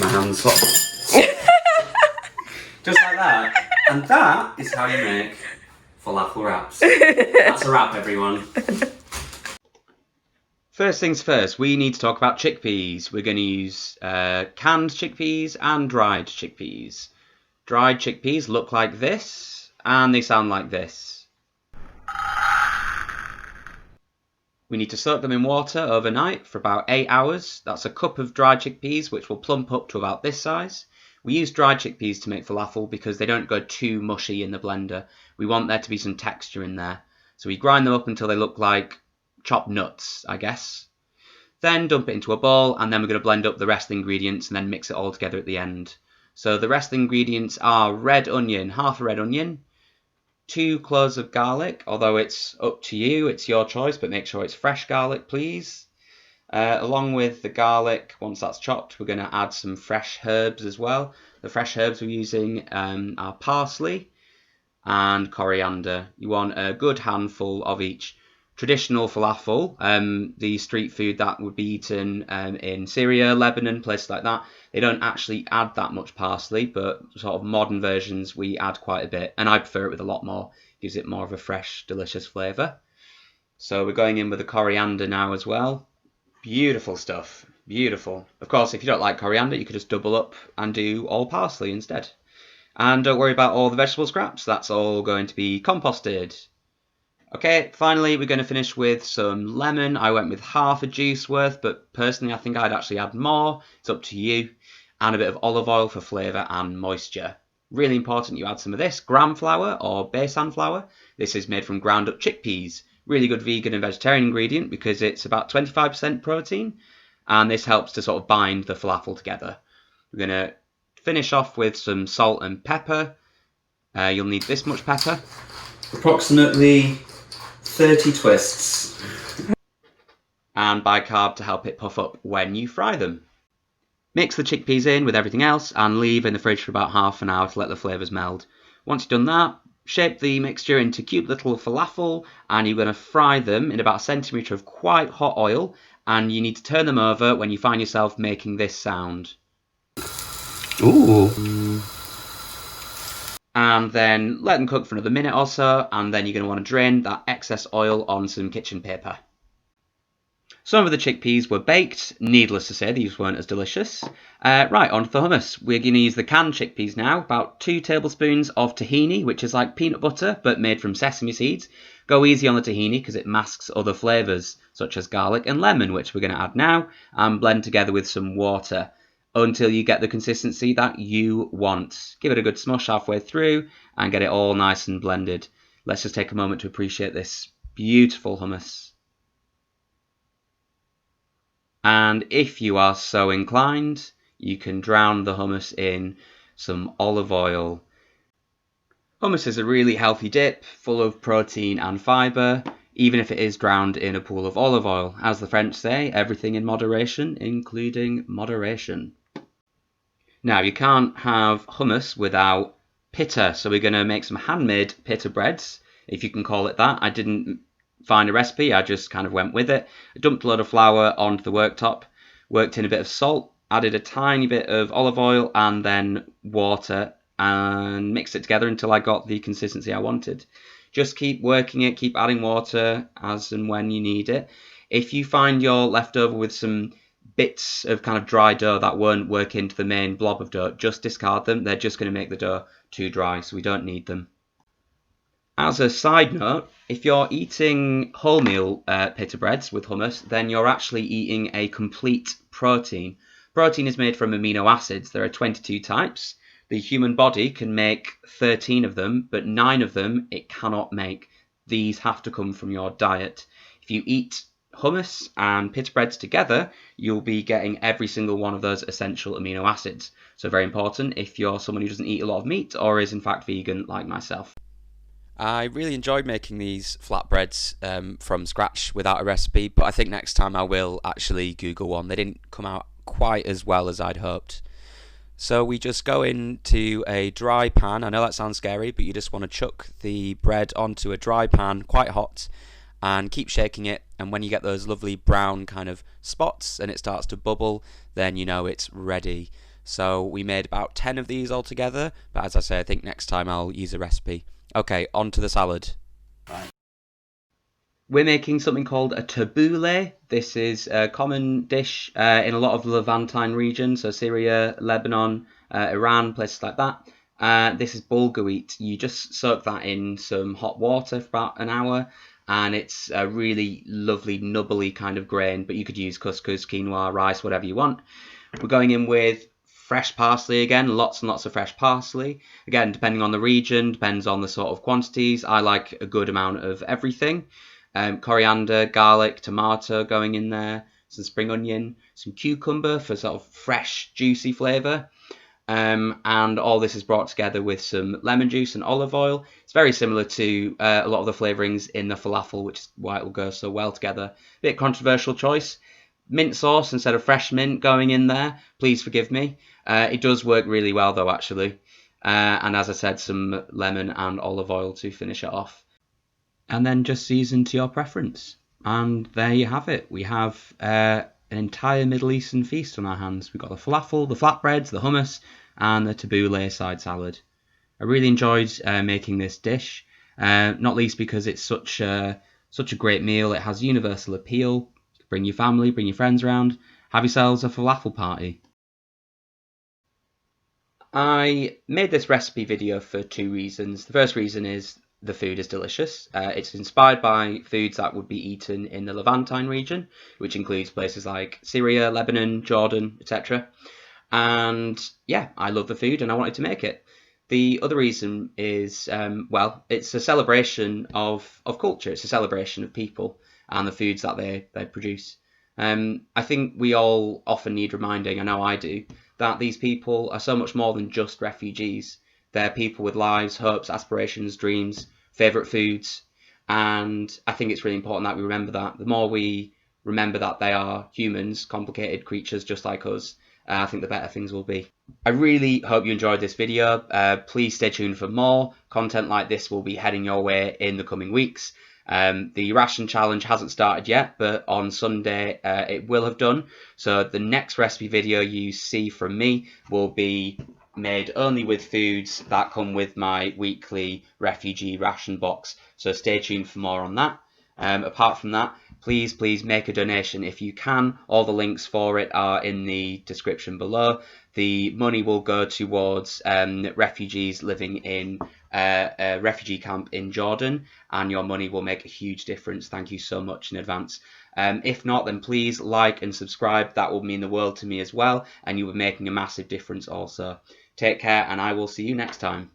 my hands. Just like that. And that is how you make falafel wraps. That's a wrap, everyone. First things first, we need to talk about chickpeas. We're going to use canned chickpeas and dried chickpeas. Dried chickpeas look like this, and they sound like this. We need to soak them in water overnight for about 8 hours. That's a cup of dried chickpeas, which will plump up to about this size. We use dried chickpeas to make falafel because they don't go too mushy in the blender. We want there to be some texture in there. So we grind them up until they look like chopped nuts, I guess. Then dump it into a bowl, and then we're going to blend up the rest of the ingredients and then mix it all together at the end. So the rest of the ingredients are red onion, half a red onion, 2 cloves of garlic, although it's up to you, it's your choice, but make sure it's fresh garlic, please. Along with the garlic, once that's chopped, we're going to add some fresh herbs as well. The fresh herbs we're using are parsley and coriander. You want a good handful of each. Traditional falafel, the street food that would be eaten in Syria, Lebanon, places like that, they don't actually add that much parsley, but sort of modern versions we add quite a bit, and I prefer it with a lot more. Gives it more of a fresh, delicious flavour. So we're going in with the coriander now as well. Beautiful stuff, beautiful. Of course, if you don't like coriander, you could just double up and do all parsley instead. And don't worry about all the vegetable scraps, that's all going to be composted. Okay, finally we're going to finish with some lemon. I went with half a juice worth, but personally I think I'd actually add more. It's up to you. And a bit of olive oil for flavour and moisture. Really important you add some of this, gram flour or besan flour. This is made from ground up chickpeas. Really good vegan and vegetarian ingredient because it's about 25% protein. And this helps to sort of bind the falafel together. We're going to finish off with some salt and pepper. You'll need this much pepper. Approximately 30 twists. And bicarb to help it puff up when you fry them. Mix the chickpeas in with everything else and leave in the fridge for about half an hour to let the flavours meld. Once you've done that, shape the mixture into cute little falafel and you're going to fry them in about a centimetre of quite hot oil, and you need to turn them over when you find yourself making this sound. Ooh. And then let them cook for another minute or so, and then you're going to want to drain that excess oil on some kitchen paper. Some of the chickpeas were baked. Needless to say, these weren't as delicious. Right, on to the hummus. We're going to use the canned chickpeas now. About 2 tablespoons of tahini, which is like peanut butter, but made from sesame seeds. Go easy on the tahini because it masks other flavours, such as garlic and lemon, which we're going to add now, and blend together with some water until you get the consistency that you want. Give it a good smush halfway through and get it all nice and blended. Let's just take a moment to appreciate this beautiful hummus. And if you are so inclined, you can drown the hummus in some olive oil. Hummus is a really healthy dip, full of protein and fibre, even if it is drowned in a pool of olive oil. As the French say, everything in moderation, including moderation. Now, you can't have hummus without pita, so we're going to make some handmade pita breads, if you can call it that. I didn't find a recipe, I just kind of went with it. I dumped a load of flour onto the worktop, worked in a bit of salt, added a tiny bit of olive oil and then water, and mixed it together until I got the consistency I wanted. Just keep working it, keep adding water as and when you need it. If you find you're left over with some bits of kind of dry dough that won't work into the main blob of dough, just discard them. They're just going to make the dough too dry, so we don't need them. As a side note, if you're eating wholemeal pita breads with hummus, then you're actually eating a complete protein. Protein is made from amino acids. There are 22 types. The human body can make 13 of them, but 9 of them it cannot make. These have to come from your diet. If you eat hummus and pita breads together, you'll be getting every single one of those essential amino acids. So very important if you're someone who doesn't eat a lot of meat or is in fact vegan like myself. I really enjoyed making these flatbreads from scratch without a recipe, but I think next time I will actually Google one. They didn't come out quite as well as I'd hoped. So we just go into a dry pan. I know that sounds scary, but you just want to chuck the bread onto a dry pan, quite hot, and keep shaking it. And when you get those lovely brown kind of spots and it starts to bubble, then you know it's ready. So we made about 10 of these altogether, but as I say, I think next time I'll use a recipe. Okay, on to the salad. We're making something called a tabbouleh. This is a common dish in a lot of the Levantine regions, so Syria, Lebanon, Iran, places like that. This is bulgur wheat. You just soak that in some hot water for about an hour, and it's a really lovely, nubbly kind of grain, but you could use couscous, quinoa, rice, whatever you want. We're going in with fresh parsley again, lots and lots of fresh parsley. Again, depending on the region, depends on the sort of quantities. I like a good amount of everything. Coriander, garlic, tomato going in there, some spring onion, some cucumber for sort of fresh, juicy flavour. And all this is brought together with some lemon juice and olive oil. It's very similar to a lot of the flavourings in the falafel, which is why it will go so well together. Bit controversial choice. Mint sauce instead of fresh mint going in there. Please forgive me. It does work really well though, actually. And as I said, some lemon and olive oil to finish it off. And then just season to your preference. And there you have it. We have an entire Middle Eastern feast on our hands. We've got the falafel, the flatbreads, the hummus, and the tabbouleh side salad. I really enjoyed making this dish, not least because it's such a great meal. It has universal appeal. Bring your family, bring your friends around. Have yourselves a falafel party. I made this recipe video for two reasons. The first reason is the food is delicious. It's inspired by foods that would be eaten in the Levantine region, which includes places like Syria, Lebanon, Jordan, etc. And yeah, I love the food and I wanted to make it. The other reason is, well, it's a celebration of culture. It's a celebration of people and the foods that they produce. I think we all often need reminding, I know I do, that these people are so much more than just refugees. They're people with lives, hopes, aspirations, dreams, favourite foods, and I think it's really important that we remember that. The more we remember that they are humans, complicated creatures just like us, I think the better things will be. I really hope you enjoyed this video. Please stay tuned for more. Content like this will be heading your way in the coming weeks. The ration challenge hasn't started yet, but on Sunday it will have done. So the next recipe video you see from me will be made only with foods that come with my weekly refugee ration box. So stay tuned for more on that. Apart from that, please make a donation if you can. All the links for it are in the description below. The money will go towards refugees living in a refugee camp in Jordan, and your money will make a huge difference. Thank you so much in advance. If not, then please like and subscribe. That will mean the world to me as well, and you will be making a massive difference also. Take care, and I will see you next time.